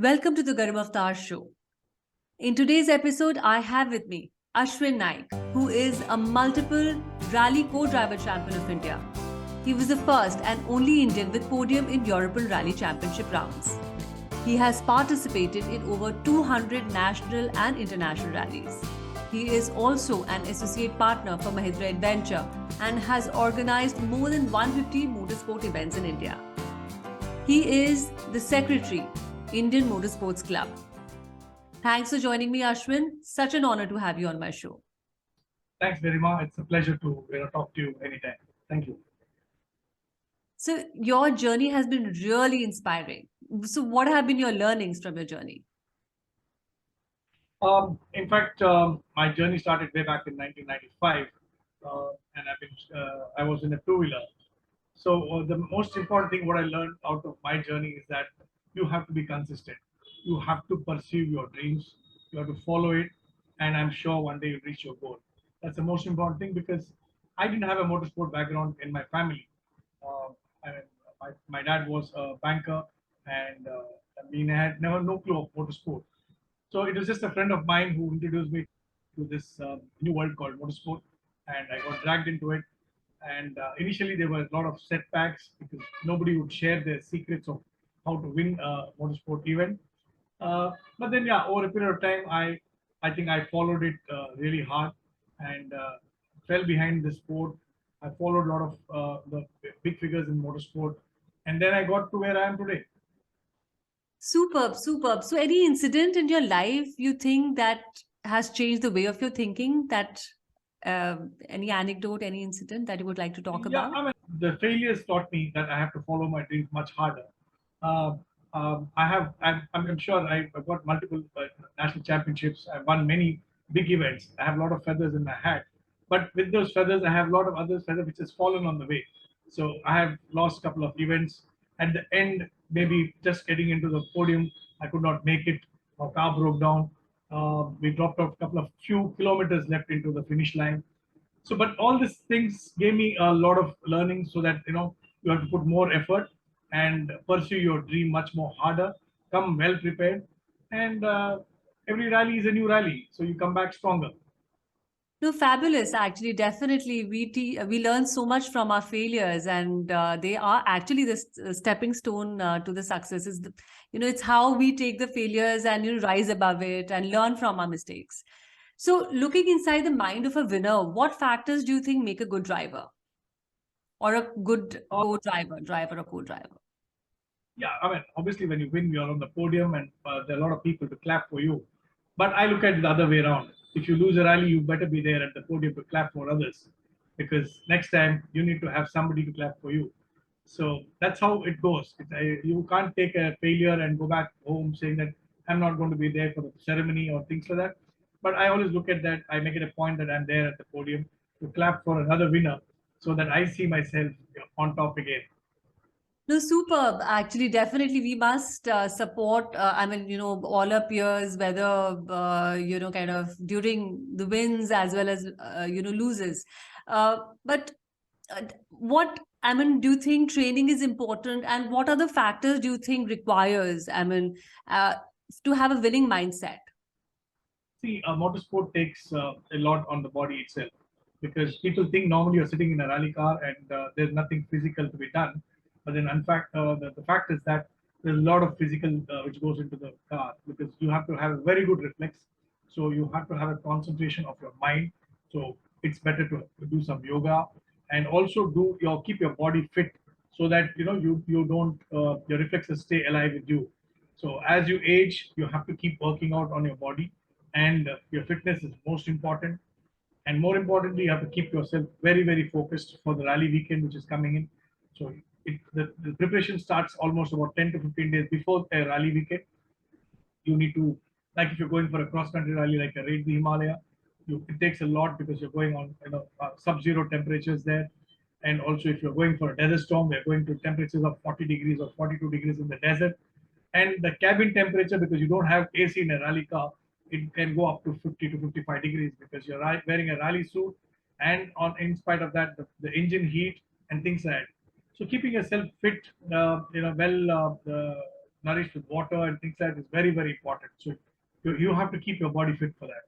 Welcome to the Garima Avtar show. In today's episode, I have with me Ashwin Naik, who is a multiple rally co-driver champion of India. He was the first and only Indian with podium in European Rally Championship rounds. He has participated in over 200 national and international rallies. He is also an associate partner for Mahindra Adventure and has organized more than 150 motorsport events in India. He is the secretary, Indian Motorsports Club. Thanks for joining me, Ashwin. Such an honor to have you on my show. Thanks, Garima. It's a pleasure to talk to you anytime. Thank you. So your journey has been really inspiring. So what have been your learnings from your journey? In fact, my journey started way back in 1995, and I was in a two-wheeler. So the most important thing what I learned out of my journey is that you have to be consistent. You have to pursue your dreams. You have to follow it, and I'm sure one day you'll reach your goal. That's the most important thing because I didn't have a motorsport background in my family. And my dad was a banker, and we had never no clue of motorsport. So it was just a friend of mine who introduced me to this new world called motorsport, and I got dragged into it. And initially, there were a lot of setbacks because nobody would share their secrets of how to win a motorsport event. But then, yeah, over a period of time, I think I followed it really hard and fell behind the sport. I followed a lot of the big figures in motorsport, and then I got to where I am today. Superb, superb. So any incident in your life you think that has changed the way of your thinking? That any anecdote, any incident that you would like to talk Yeah, about? I mean, the failures taught me that I have to follow my dreams much harder. Uh, I'm sure I've got multiple national championships. I've won many big events. I have a lot of feathers in my hat. But with those feathers, I have a lot of other feathers which has fallen on the way. So I have lost a couple of events. At the end, maybe just getting into the podium, I could not make it. Our car broke down. We dropped off a couple of few kilometers left into the finish line. So, but all these things gave me a lot of learning so that, you have to put more effort and pursue your dream much more harder, come well prepared. And every rally is a new rally. So you come back stronger. No, fabulous. Actually, definitely, we learn so much from our failures, and they are actually the stepping stone to the success. It's how we take the failures and rise above it and learn from our mistakes. So, looking inside the mind of a winner, what factors do you think make a good driver or a good Uh, driver or co-driver? yeah, I mean, obviously, when you win, you're on the podium and there are a lot of people to clap for you. But I look at it the other way around. If you lose a rally, you better be there at the podium to clap for others because next time you need to have somebody to clap for you. So that's how it goes. You can't take a failure and go back home saying that I'm not going to be there for the ceremony or things like that. But I always look at that. I make it a point that I'm there at the podium to clap for another winner so that I see myself on top again. No, superb. Actually, definitely, we must support. All our peers, whether kind of during the wins as well as loses. But what do you think training is important, and what other factors do you think requires? Uh, to have a winning mindset. See, motorsport takes a lot on the body itself because people think normally you're sitting in a rally car and there's nothing physical to be done. But then, in fact, the fact is that there's a lot of physical which goes into the car because you have to have a very good reflex. So you have to have a concentration of your mind. So it's better to do some yoga and also keep your body fit so that you don't your reflexes stay alive with you. So as you age, you have to keep working out on your body, and your fitness is most important. And more importantly, you have to keep yourself very, very focused for the rally weekend, which is coming in. So the preparation starts almost about 10 to 15 days before a rally weekend. You need to, like if you're going for a cross-country rally, like a Raid the Himalaya, it takes a lot because you're going on sub-zero temperatures there. And also, if you're going for a desert storm, we're going to temperatures of 40 degrees or 42 degrees in the desert. And the cabin temperature, because you don't have AC in a rally car, it can go up to 50 to 55 degrees because you're wearing a rally suit. And in spite of that, the engine heat and things like that. So keeping yourself fit, nourished with water and things like that is very, very important. So you have to keep your body fit for that.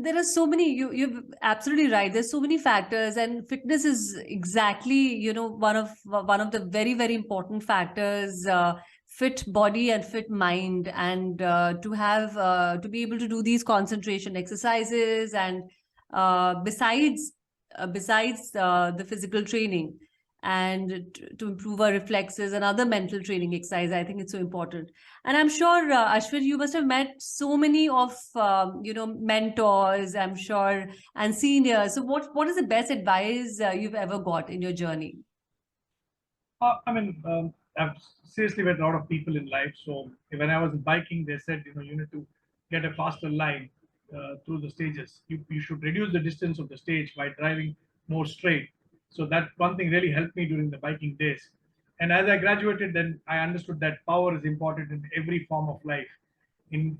There are so many, you're absolutely right, there's so many factors, and fitness is exactly, one of the very, very important factors. Fit body and fit mind, and to be able to do these concentration exercises, and besides the physical training, and to improve our reflexes and other mental training exercise, I think it's so important. And I'm sure, Ashwin, you must have met so many of mentors, I'm sure, and seniors. So what is the best advice you've ever got in your journey? I've seriously met a lot of people in life. So when I was biking, they said, you need to get a faster line through the stages. You should reduce the distance of the stage by driving more straight. So that one thing really helped me during the biking days. And as I graduated, then I understood that power is important in every form of life. In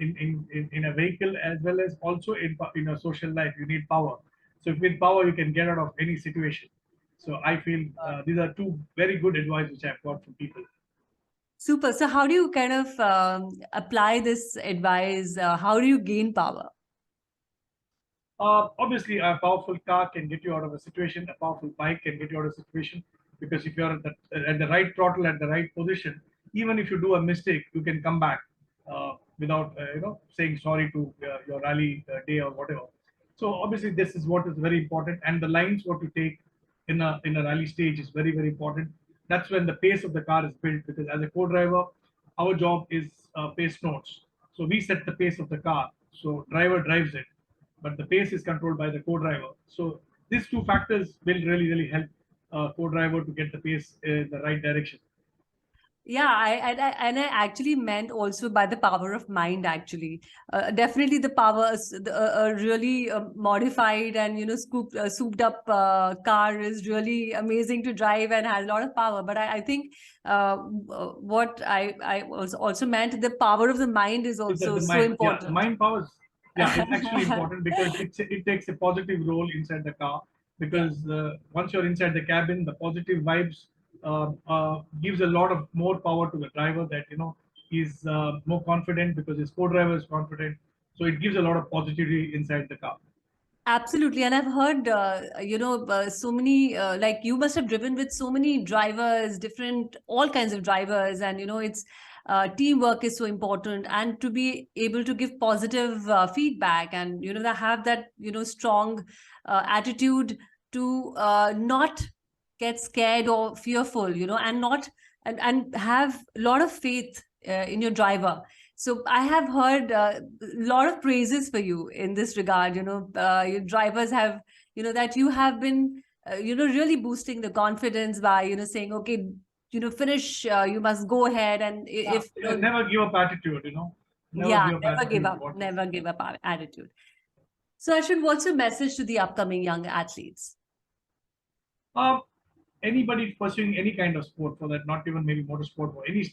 a vehicle as well as also in a social life, you need power. So with power, you can get out of any situation. So I feel these are two very good advice which I've got from people. Super. So how do you kind of apply this advice? How do you gain power? Obviously, a powerful car can get you out of a situation. A powerful bike can get you out of a situation, because if you're at the right throttle at the right position, even if you do a mistake, you can come back without saying sorry to your rally day or whatever. So obviously, this is what is very important, and the lines what you take in a rally stage is very, very important. That's when the pace of the car is built, because as a co-driver, our job is pace notes. So we set the pace of the car. So driver drives it, but the pace is controlled by the co-driver. So these two factors will really, really help co-driver to get the pace in the right direction. Yeah, I actually meant also by the power of mind. Actually, definitely the power, really modified and souped up car is really amazing to drive and has a lot of power. But I think what I was also meant, the power of the mind is also The so mind, yeah, the important. mind powers, yeah, it's actually important, because it takes a positive role inside the car. Yeah. Because once you're inside the cabin, the positive vibes gives a lot of more power to the driver, that he's more confident because his co-driver is confident. So it gives a lot of positivity inside the car. Absolutely. And I've heard, so many, like you must have driven with so many drivers, different, all kinds of drivers. And, it's teamwork is so important. And to be able to give positive feedback, and, they have that, strong attitude to not get scared or fearful, and not, and have a lot of faith in your driver. So I have heard a lot of praises for you in this regard. Your drivers have, that you have been, really boosting the confidence by, saying, okay, finish, you must go ahead. And Yeah, if, never give up attitude, never yeah, give up never give attitude is up, what is. never give up our attitude. So Ashwin, what's your message to the upcoming young athletes? Uh, Anybody pursuing any kind of sport, for that, not even maybe motorsport or any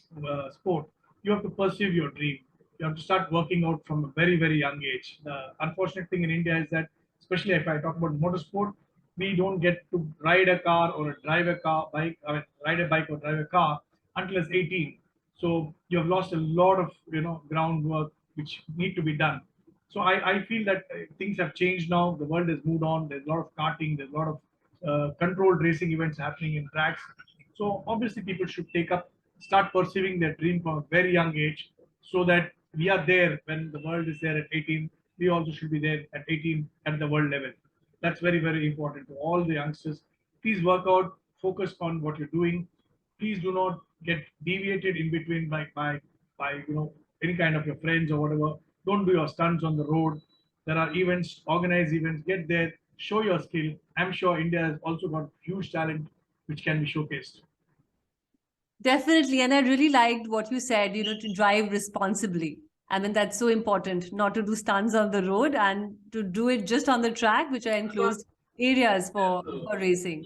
sport, you have to pursue your dream. You have to start working out from a very, very young age. The unfortunate thing in India is that, especially if I talk about motorsport, we don't get to ride a car or drive a car, bike, ride a bike or drive a car until it's 18. So you have lost a lot of groundwork which need to be done. So I feel that things have changed now. The world has moved on. There's a lot of karting. There's a lot of controlled racing events happening in tracks. So obviously, people should start pursuing their dream from a very young age, so that we are there when the world is there at 18. We also should be there at 18 at the world level. That's very, very important to all the youngsters. Please work out, focus on what you're doing. Please do not get deviated in between by any kind of your friends or whatever. Don't do your stunts on the road. There are events, organized events. Get there, show your skill. I'm sure India has also got huge talent which can be showcased. Definitely. And I really liked what you said, to drive responsibly. I mean, that's so important, not to do stunts on the road and to do it just on the track, which are enclosed areas for racing.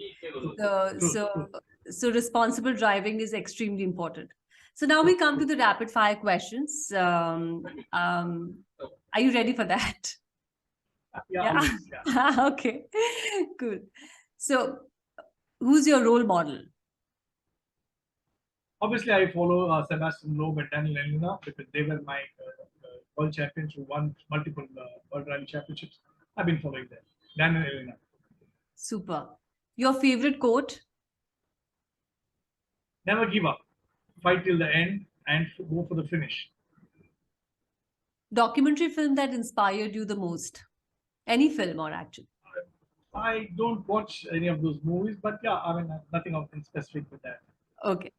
So, True, so, true. so responsible driving is extremely important. So now we come to the rapid fire questions. Are you ready for that? Yeah, Yeah. always. Yeah. Okay, cool. So, who's your role model? Obviously, I follow Sebastian Loeb and Daniel Elena because they were my world champions who won multiple World Rally Championships. I've been following them. Daniel Elena. Super. Your favorite quote? Never give up. Fight till the end and go for the finish. Documentary film that inspired you the most? Any film or action? I don't watch any of those movies, but yeah, I mean, nothing of in specific with that. Okay.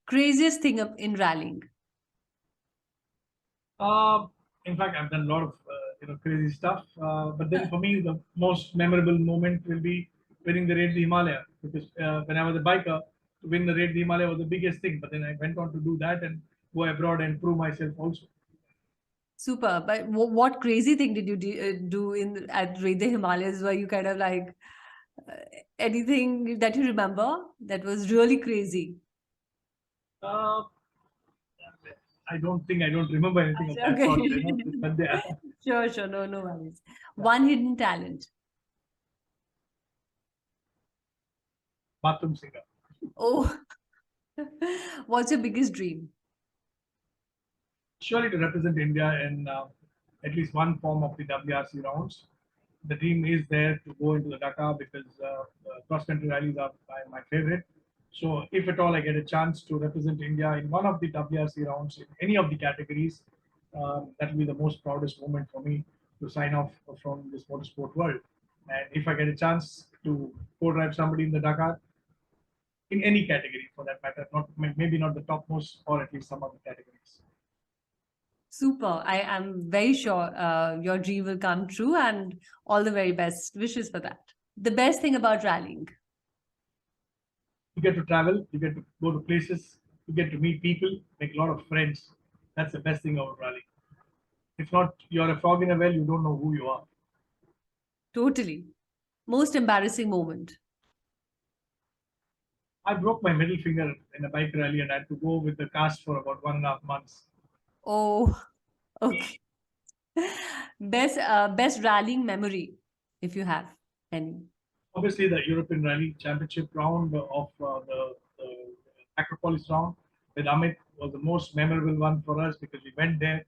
Craziest thing in rallying? Uh, in fact, I've done a lot of crazy stuff. But then for me, the most memorable moment will be winning the Raid the Himalaya because when I was a biker, to win the Raid the Himalaya was the biggest thing. But then I went on to do that and go abroad and prove myself also. Super. But what crazy thing did you do in at Raid the Himalayas? Were you kind of like uh, anything that you remember that was really crazy? Uh, I don't remember anything of that Okay. sort. But yeah, Sure. No worries. One hidden talent. bathroom singer. Oh, what's your biggest dream? Surely to represent India in at least one form of the WRC rounds. The dream is there to go into the Dakar because cross country rallies are my favorite. So, if at all I get a chance to represent India in one of the WRC rounds in any of the categories, that will be the most proudest moment for me to sign off from this motorsport world. And if I get a chance to co-drive somebody in the Dakar, in any category for that matter, not maybe not the topmost or at least some other categories. Super. I am very sure your dream will come true and all the very best wishes for that. The best thing about rallying. You get to travel, you get to go to places, you get to meet people, make a lot of friends. That's the best thing about rally. If not, you're a frog in a well, you don't know who you are. Totally. Most embarrassing moment. I broke my middle finger in a bike rally and I had to go with the cast for about 1.5 months. Oh, okay. Best rallying memory, if you have any. Obviously, the European Rally Championship round of the Acropolis round with Amit was the most memorable one for us because we went there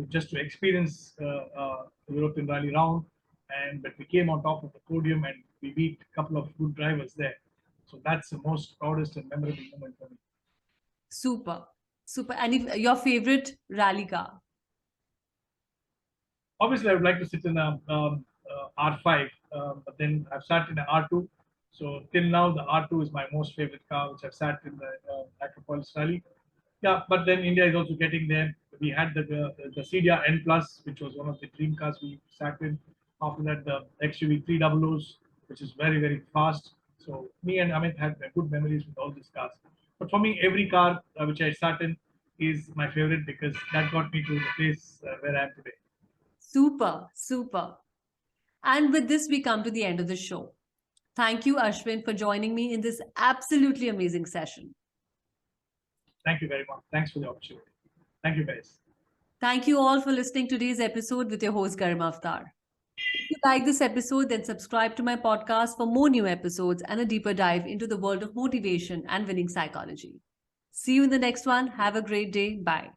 just to experience the European Rally round, and but we came on top of the podium and we beat a couple of good drivers there. So that's the most proudest and memorable moment for me. Super. Super. And if your favorite rally car? Obviously, I would like to sit in a R5, but then I've sat in an R2. So till now, the R2 is my most favorite car, which I've sat in the Acropolis Rally. Yeah, but then India is also getting there. We had the CDR N Plus, which was one of the dream cars we sat in. After that, the XUV 300s, which is very fast. So me and Amit had good memories with all these cars. But for me, every car which I sat in is my favorite because that got me to the place where I am today. Super. And with this, we come to the end of the show. Thank you, Ashwin, for joining me in this absolutely amazing session. Thank you very much. Thanks for the opportunity. Thank you, guys. Thank you all for listening to today's episode with your host, Garima Avtar. If you like this episode, then subscribe to my podcast for more new episodes and a deeper dive into the world of motivation and winning psychology. See you in the next one. Have a great day. Bye.